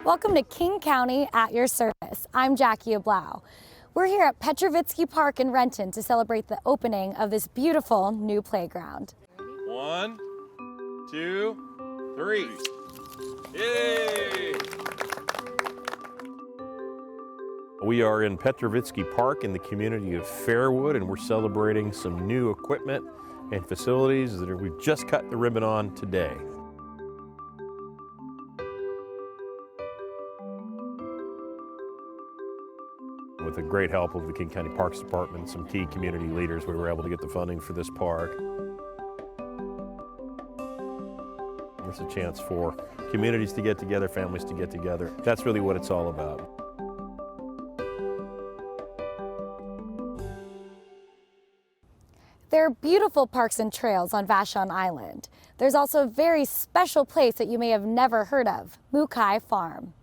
Welcome to King County at your service. I'm Jackie Ablao. We're here at Petrovitsky Park in Renton to celebrate the opening of this beautiful new playground. 1, 2, 3. Yay! We are in Petrovitsky Park in the community of Fairwood, and we're celebrating some new equipment and facilities that we've just cut the ribbon on today. With the great help of the King County Parks Department and some key community leaders, we were able to get the funding for this park. It's a chance for communities to get together, families to get together. That's really what it's all about. There are beautiful parks and trails on Vashon Island. There's also a very special place that you may have never heard of, Mukai Farm.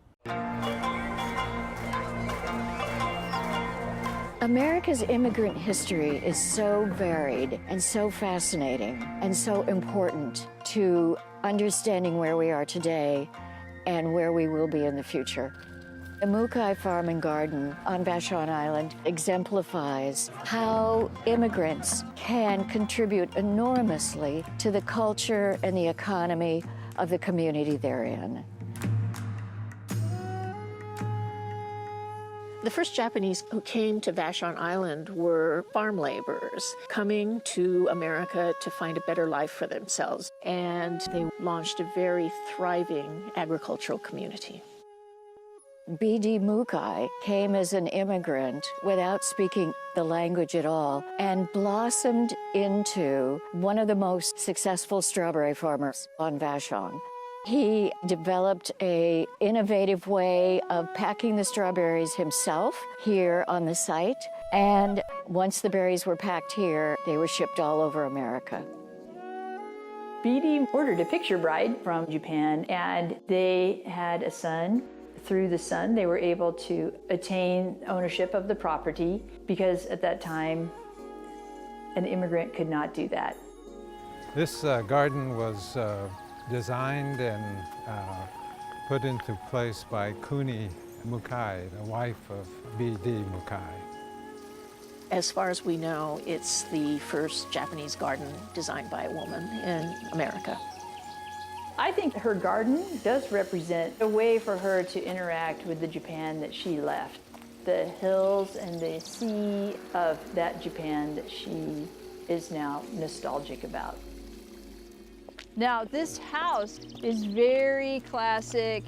America's immigrant history is so varied and so fascinating and so important to understanding where we are today and where we will be in the future. The Mukai Farm and Garden on Vashon Island exemplifies how immigrants can contribute enormously to the culture and the economy of the community they're in. The first Japanese who came to Vashon Island were farm laborers coming to America to find a better life for themselves, and they launched a very thriving agricultural community. B.D. Mukai came as an immigrant without speaking the language at all and blossomed into one of the most successful strawberry farmers on Vashon. He developed an innovative way of packing the strawberries himself here on the site, and once the berries were packed here, they were shipped all over America. B.D. ordered a picture bride from Japan, and they had a son. Through the son, they were able to attain ownership of the property because at that time, an immigrant could not do that. This garden was designed and put into place by Kuni Mukai, the wife of B.D. Mukai. As far as we know, it's the first Japanese garden designed by a woman in America. I think her garden does represent a way for her to interact with the Japan that she left. The hills and the sea of that Japan that she is now nostalgic about. Now, this house is very classic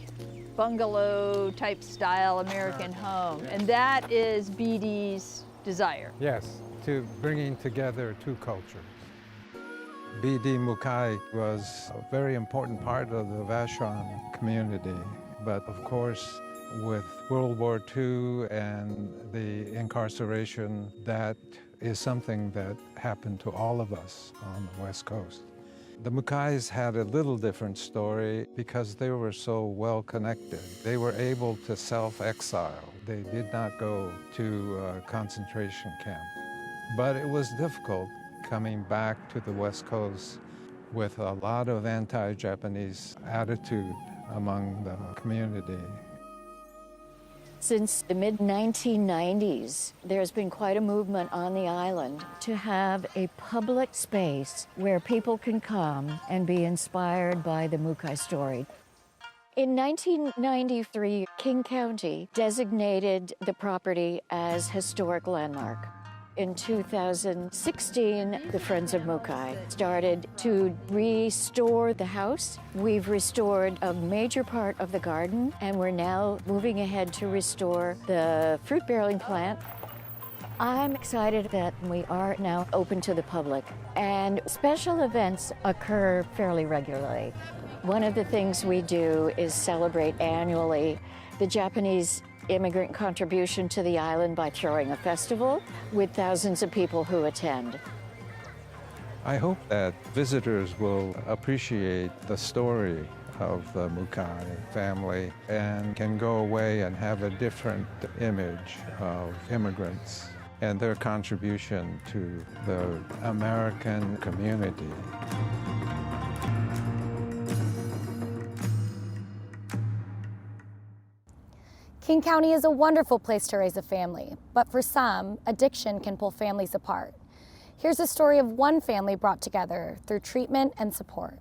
bungalow type style American home, and that is B.D.'s desire. Yes, to bringing together two cultures. B.D. Mukai was a very important part of the Vashon community, but of course, with World War II and the incarceration, that is something that happened to all of us on the West Coast. The Mukais had a little different story because they were so well connected. They were able to self-exile. They did not go to a concentration camp. But it was difficult coming back to the West Coast with a lot of anti-Japanese attitude among the community. Since the mid-1990s, there's been quite a movement on the island to have a public space where people can come and be inspired by the Mukai story. In 1993, King County designated the property as historic landmark. In 2016, the Friends of Mukai started to restore the house. We've restored a major part of the garden, and we're now moving ahead to restore the fruit-bearing plant. I'm excited that we are now open to the public, and special events occur fairly regularly. One of the things we do is celebrate annually the Japanese immigrant contribution to the island by throwing a festival with thousands of people who attend. I hope that visitors will appreciate the story of the Mukai family and can go away and have a different image of immigrants and their contribution to the American community. King County is a wonderful place to raise a family, but for some, addiction can pull families apart. Here's a story of one family brought together through treatment and support.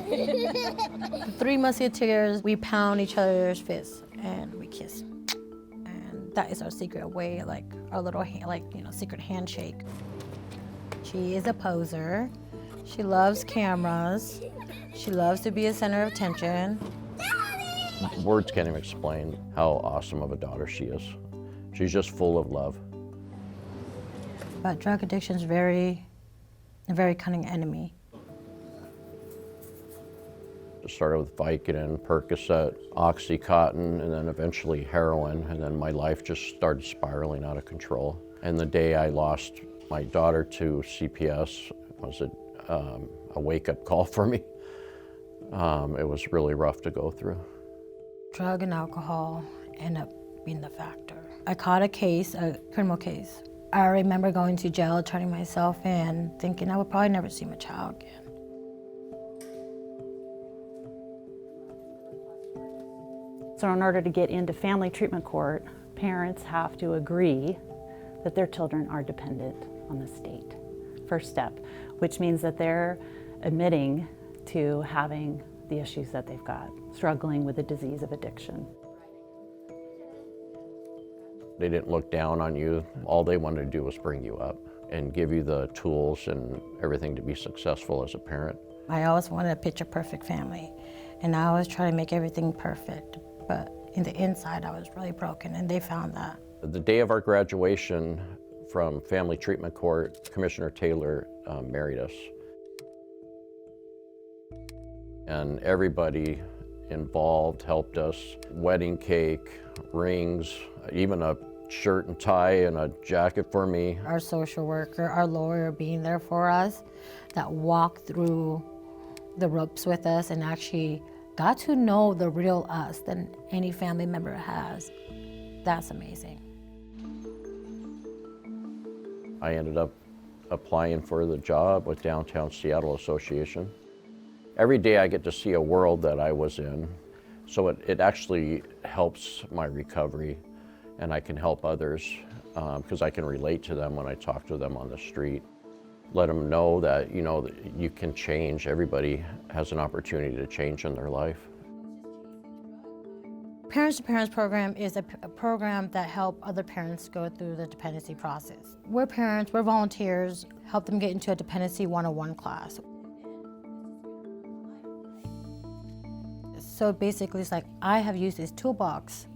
The Three Musketeers, we pound each other's fists and we kiss. And that is our secret way, like our little, secret handshake. She is a poser. She loves cameras. She loves to be a center of attention. Words can't even explain how awesome of a daughter she is. She's just full of love. But drug addiction is a very cunning enemy. It started with Vicodin, Percocet, Oxycontin, and then eventually heroin, and then my life just started spiraling out of control. And the day I lost my daughter to CPS was a wake-up call for me. It was really rough to go through. Drug and alcohol end up being the factor. I caught a criminal case. I remember going to jail, turning myself in, thinking I would probably never see my child again. So in order to get into family treatment court, parents have to agree that their children are dependent on the state. First step, which means that they're admitting to having the issues that they've got, struggling with the disease of addiction. They didn't look down on you. All they wanted to do was bring you up and give you the tools and everything to be successful as a parent. I always wanted a picture-perfect family, and I always try to make everything perfect, but in the inside I was really broken, and they found that. The day of our graduation from family treatment court, Commissioner Taylor married us. And everybody involved helped us. Wedding cake, rings, even a shirt and tie and a jacket for me. Our social worker, our lawyer being there for us, that walked through the ropes with us and actually got to know the real us than any family member has. That's amazing. I ended up applying for the job with Downtown Seattle Association. Every day I get to see a world that I was in, so it actually helps my recovery, and I can help others because I can relate to them when I talk to them on the street. Let them know that, you can change. Everybody has an opportunity to change in their life. Parents to Parents program is a program that helps other parents go through the dependency process. We're parents, we're volunteers, help them get into a dependency 101 class. So basically it's like, I have used this toolbox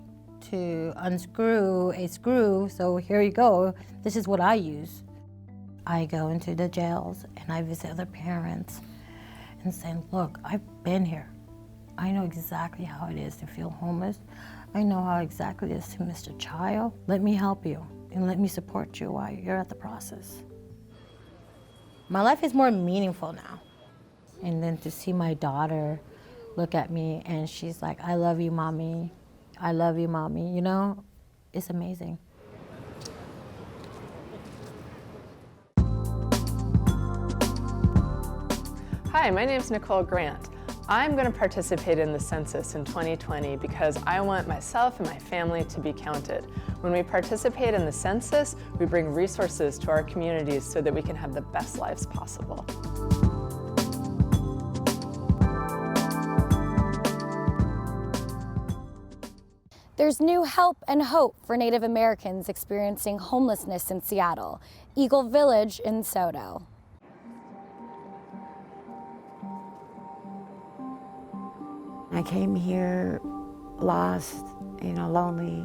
to unscrew a screw, so here you go, this is what I use. I go into the jails and I visit other parents and say, look, I've been here. I know exactly how it is to feel homeless. I know how exactly it is to miss a child. Let me help you and let me support you while you're at the process. My life is more meaningful now. And then to see my daughter look at me and she's like, I love you, mommy. I love you, mommy. It's amazing. Hi, my name is Nicole Grant. I'm going to participate in the census in 2020 because I want myself and my family to be counted. When we participate in the census, we bring resources to our communities so that we can have the best lives possible. There's new help and hope for Native Americans experiencing homelessness in Seattle. Eagle Village in SoDo. I came here lost, lonely.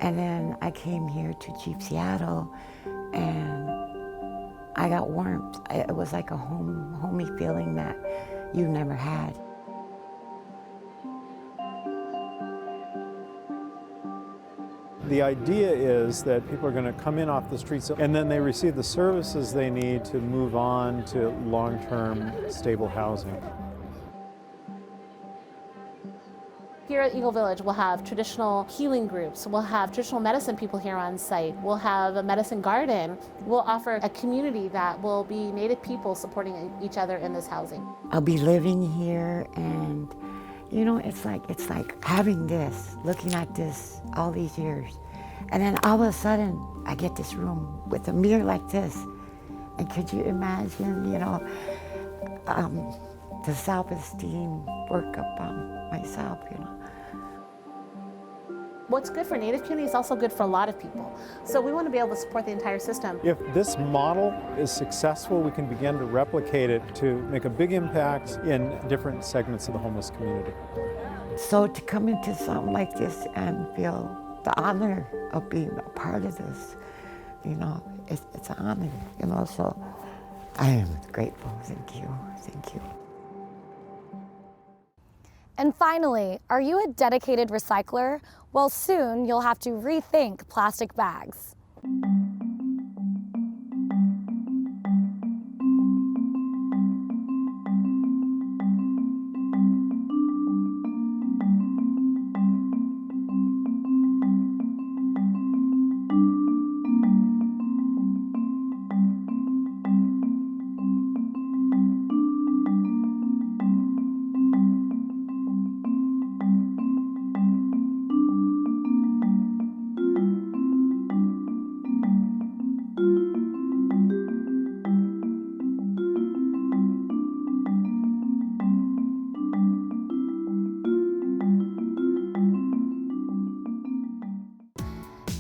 And then I came here to Chief Seattle and I got warmth. It was like a homey feeling that you never had. The idea is that people are going to come in off the streets and then they receive the services they need to move on to long-term stable housing. Here at Eagle Village, we'll have traditional healing groups. We'll have traditional medicine people here on site. We'll have a medicine garden. We'll offer a community that will be Native people supporting each other in this housing. I'll be living here, and you know, it's like having this, looking at this all these years. And then all of a sudden, I get this room with a mirror like this. And could you imagine, you know, the self-esteem work up on myself, you know. What's good for Native community is also good for a lot of people. So we want to be able to support the entire system. If this model is successful, we can begin to replicate it to make a big impact in different segments of the homeless community. So to come into something like this and feel the honor of being a part of this, you know, it's an honor, you know, so I am grateful. Thank you. Thank you. And finally, are you a dedicated recycler? Well, soon you'll have to rethink plastic bags.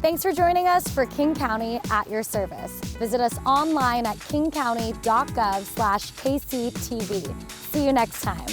Thanks for joining us for King County at your service. Visit us online at kingcounty.gov/KCTV. See you next time.